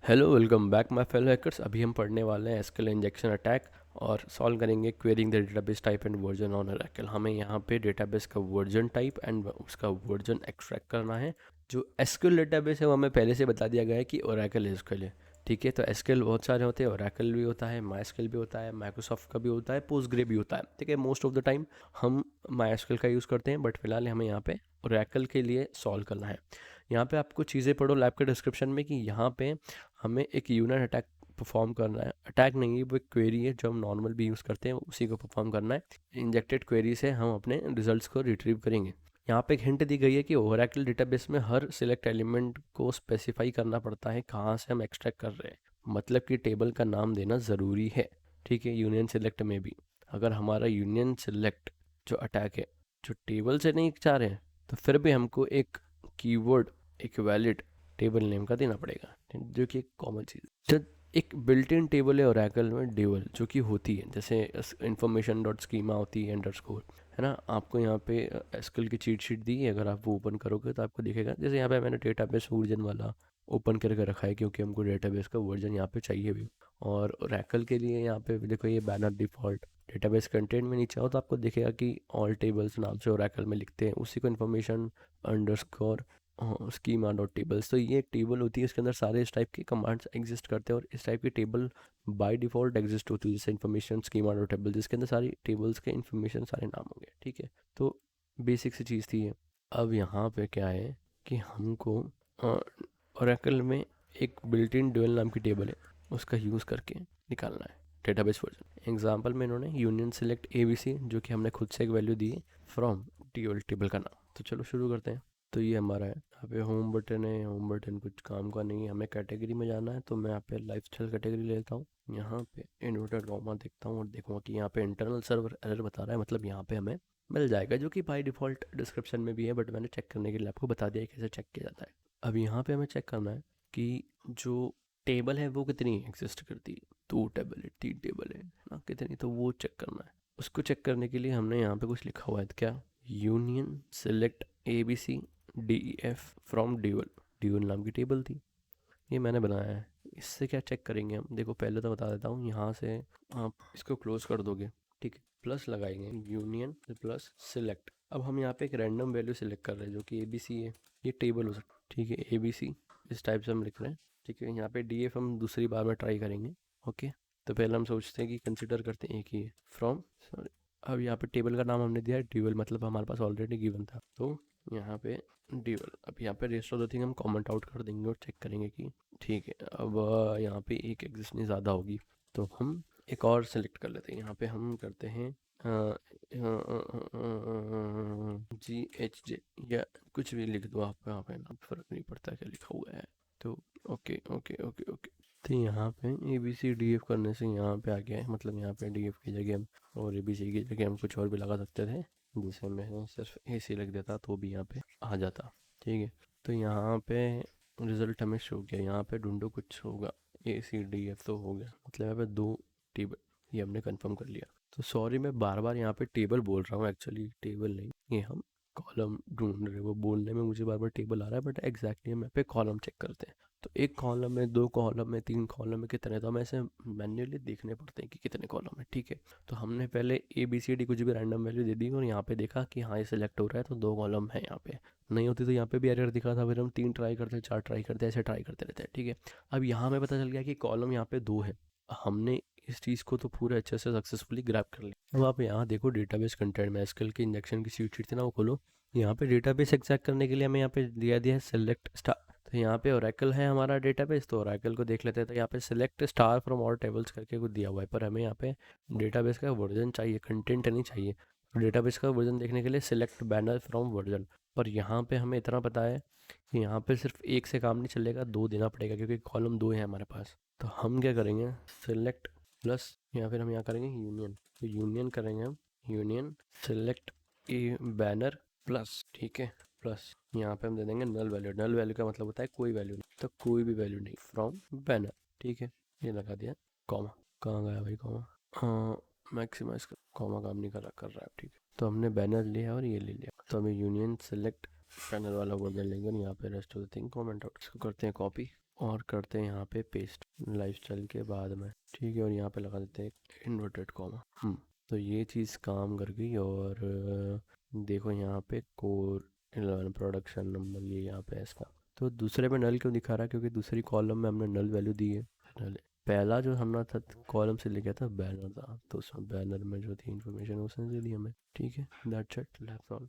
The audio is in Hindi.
Hello, welcome back my fellow hackers. अभी हम पढ़ने वाले हैं एसक्यूएल इंजेक्शन अटैक और सॉल्व करेंगे quarrying the database type and version on Oracle. हमें यहाँ पे डेटाबेस का वर्जन टाइप एंड उसका वर्जन एक्सट्रैक्ट करना है। जो एसक्यूएल डेटाबेस है वो हमें पहले से बता दिया गया है कि ओरेकल एसक्यूएल है। ठीक है, तो एसक्यूएल बहुत सारे होते हैं, ओरेकल भी होता है, माइस्क्यूएल भी होता है, माइक्रोसॉफ्ट का भी होता है, पोस्टग्रे भी होता है। ठीक है, मोस्ट ऑफ द टाइम हम माइस्क्यूएल का यूज़ करते हैं, बट फिलहाल हमें यहाँ पे ओरेकल के लिए सॉल्व करना है। यहाँ पे आपको चीज़ें पढ़ो लैब के डिस्क्रिप्शन में कि यहाँ पे हमें एक यूनिट अटैक परफॉर्म करना है। अटैक नहीं है, वो एक क्वेरी है जो हम नॉर्मल भी यूज़ करते हैं, उसी को परफॉर्म करना है। इंजेक्टेड क्वेरी से हम अपने रिजल्ट्स को रिट्रीव करेंगे। यहाँ पे एक हिंट दी गई है कि ओरेकल डेटाबेस में हर सिलेक्ट एलिमेंट को स्पेसिफाई करना पड़ता है कहाँ से हम एक्सट्रैक्ट कर रहे हैं, मतलब कि टेबल का नाम देना ज़रूरी है। ठीक है, यूनियन सिलेक्ट में भी अगर हमारा यूनियन सिलेक्ट जो अटैक है जो टेबल से नहीं चाह रहे हैं, तो फिर भी हमको एक कीवर्ड, एक वैलिड टेबल नेम का देना पड़ेगा, जो कि एक कॉमन चीज़। जब एक बिल्ट इन टेबल है ओरेकल में डेवल जो कि होती है, जैसे इन्फॉर्मेशन डॉट स्कीमा होती है अंडरस्कोर, है ना। आपको यहाँ पे एसक्यूएल की चीट शीट दी है, अगर आप वो ओपन करोगे तो आपको दिखेगा। जैसे यहाँ पे मैंने डेटाबेस वर्जन वाला ओपन करके रखा है क्योंकि हमको डेटाबेस का वर्जन यहाँ पे चाहिए भी। और ओरेकल के लिए यहाँ पे देखो ये बैनर डिफ़ॉल्ट डेटाबेस कंटेंट में नीचे आओ तो आपको दिखेगा कि ऑल टेबल्स नाम से ओरेकल में लिखते हैं, उसी को information underscore schema dot tables. तो ये एक टेबल होती है, इसके अंदर सारे इस टाइप के कमांड्स एग्जिस्ट करते हैं और इस टाइप की टेबल बाय डिफ़ॉल्ट एग्जिस्ट होती है, जैसे इन्फॉर्मेशन स्कीमा डॉट टेबल, जिसके अंदर सारी टेबल्स के इन्फॉर्मेशन सारे नाम होंगे। ठीक है, तो बेसिक सी चीज़ थी ये। अब यहाँ पे क्या है कि हमको ओरेकल में एक बिल्ट इन ड्यूअल नाम की टेबल है, उसका यूज़ करके निकालना है डेटाबेस वर्जन। एग्जांपल में इन्होंने यूनियन सेलेक्ट एबीसी जो कि हमने खुद से एक वैल्यू दी है फ्रॉम ड्यूअल टेबल का नाम। तो चलो शुरू करते हैं। तो ये हमारा है, यहाँ पे होम बटन है। होम बटन कुछ काम का नहीं है, हमें कैटेगरी में जाना है, तो मैं यहाँ पे लाइफस्टाइल कैटेगरी लेता हूँ। यहाँ पे इन्वर्टेड कॉमा देखता हूँ और देखूँगा कि यहाँ पे इंटरनल सर्वर एरर बता रहा है, मतलब यहाँ पे हमें मिल जाएगा, जो कि बाई डिफ़ॉल्ट डिस्क्रिप्शन में भी है, बट मैंने चेक करने के लिए आपको बता दिया है कैसे चेक किया जाता है। अब यहाँ पे हमें चेक करना है कि जो टेबल है वो कितनी एग्जिस्ट करती है। 2 टेबल है, 3 टेबल है ना, कितनी, तो वो चेक करना है। उसको चेक करने के लिए हमने यहाँ पे कुछ लिखा हुआ है, तो क्या union select A B C D E F from dual. Dual नाम की टेबल थी, ये मैंने बनाया है। इससे क्या चेक करेंगे हम, देखो पहले तो बता देता हूँ, यहाँ से आप इसको क्लोज कर दोगे, ठीक है, प्लस लगाएंगे यूनियन प्लस सिलेक्ट। अब हम यहाँ पे एक रैंडम वैल्यू सिलेक्ट कर रहे हैं जो कि ए बी सी है, ये टेबल हो सकता है। ठीक है, ए बी सी इस टाइप से हम लिख रहे हैं। ठीक है, यहाँ पे डी एफ हम दूसरी बार में ट्राई करेंगे। ओके, तो पहले हम सोचते हैं कि कंसिडर करते हैं एक ही है फ्रॉम, सॉरी। अब यहाँ पे टेबल का नाम हमने दिया है ड्यूअल, मतलब हमारे पास ऑलरेडी गिवन था, तो यहाँ पे ड्यूअल। अब यहाँ पे रेस्ट ऑफ द थिंग हम कमेंट आउट कर देंगे और चेक करेंगे कि ठीक है। अब यहाँ पे एक एग्जिस्ट नहीं ज़्यादा होगी, तो हम एक और सेलेक्ट कर लेते हैं। यहाँ पे हम करते हैं जी एच जे या कुछ भी लिख दो आप, यहाँ पे ना फ़र्क नहीं पड़ता क्या लिखा हुआ है। तो ओके ओके ओके ओके, तो यहाँ पे A B C D F करने से यहाँ पे आ गया है, मतलब यहाँ पे डी एफ की जगह हम और ए बी सी की जगह हम कुछ और भी लगा सकते थे, जिसे मैं सिर्फ ए सी लिख देता तो भी यहाँ पे आ जाता। ठीक है, तो यहाँ पे रिजल्ट हमें शो किया, यहाँ पे ढूंढो कुछ होगा, ए सी डी एफ तो हो गया, मतलब यहाँ पे 2 टेबल, ये हमने कंफर्म कर लिया। तो सॉरी मैं बार बार यहाँ पे टेबल बोल रहा हूँ, एक्चुअली टेबल नहीं, ये हम कॉलम ढूंढ रहे हैं। वो बोलने में मुझे बार बार टेबल आ रहा है, बट एग्जैक्टली हम यहाँ पे कॉलम चेक करते हैं। तो एक कॉलम में, 2 कॉलम में, 3 कॉलम में कितने, तो हमें ऐसे मैन्युअली देखने पड़ते हैं कि कितने कॉलम है। ठीक है, तो हमने पहले ए बी सी डी कुछ भी रैंडम वैल्यू दे दी और यहाँ पे देखा कि हाँ ये सिलेक्ट हो रहा है, तो 2 कॉलम है यहाँ पे। नहीं होती तो यहाँ पे भी एरर दिखा था, फिर हम 3 ट्राई करते, 4 ट्राई करते, ऐसे ट्राई करते रहते हैं। ठीक है, अब यहाँ हमें पता चल गया कि कॉलम यहाँ पे 2 है। हमने इस चीज़ को तो पूरे अच्छे से सक्सेसफुली ग्रैब कर लिया। अब आप यहाँ देखो डेटाबेस कंटेंट में एसक्यूएल की इंजेक्शन की शीट थी ना, वो खोलो। यहाँ पे डेटाबेस एक्सट्रैक्ट करने के लिए हमें यहाँ पे दिया है सेलेक्ट स्टार। तो यहाँ पे ओरेकल है हमारा डेटाबेस, तो ओरेकल को देख लेते हैं। तो यहाँ पे select star from all tables करके कुछ दिया हुआ है, पर हमें यहाँ पे डेटाबेस का वर्जन चाहिए, कंटेंट नहीं चाहिए। डेटाबेस का वर्जन देखने के लिए सिलेक्ट बैनर फ्रॉम वर्जन। पर यहाँ पे हमें इतना पता है कि यहाँ पे सिर्फ एक से काम नहीं चलेगा, 2 देना पड़ेगा क्योंकि कॉलम 2 है हमारे पास। तो हम क्या करेंगे, सिलेक्ट प्लस, या फिर हम यहाँ करेंगे यूनियन। तो यूनियन करेंगे हम, यूनियन सेलेक्ट ए बैनर प्लस, ठीक है, प्लस यहाँ पे हम दे देंगे नल वैल्यू। नल वैल्यू का मतलब होता है कोई वैल्यू नहीं, तो कोई भी वैल्यू नहीं फ्रॉम बैनर। ठीक है, ये लगा दिया। कॉमा कहाँ गया भाई कॉमा, हाँ मैक्सिमाइज कर, कॉमा काम नहीं कर रहा है। ठीक है, तो हमने बैनर लिया और ये ले लिया, तो हमें यूनियन सेलेक्ट बैनर वाला वर्जन लेंगे और यहाँ पे rest of the thing comment out. इसको करते हैं कॉपी और करते हैं यहाँ पे पेस्ट लाइफस्टाइल के बाद में, ठीक है, और यहाँ पे लगा देते हैं इन्वर्टेड कॉमा। तो ये चीज़ काम कर गई। और देखो यहाँ पे कोर 11 प्रोडक्शन नंबर ये यहाँ पे है इसका। तो दूसरे में नल क्यों दिखा रहा है? क्योंकि दूसरी कॉलम में हमने नल वैल्यू दी है। नल पहला जो हमने था कॉलम से लिखा था बैनर था, तो उसमें बैनर में जो थी इन्फॉर्मेशन उसने दे दी हमें, ठीक है। That's it, that's all.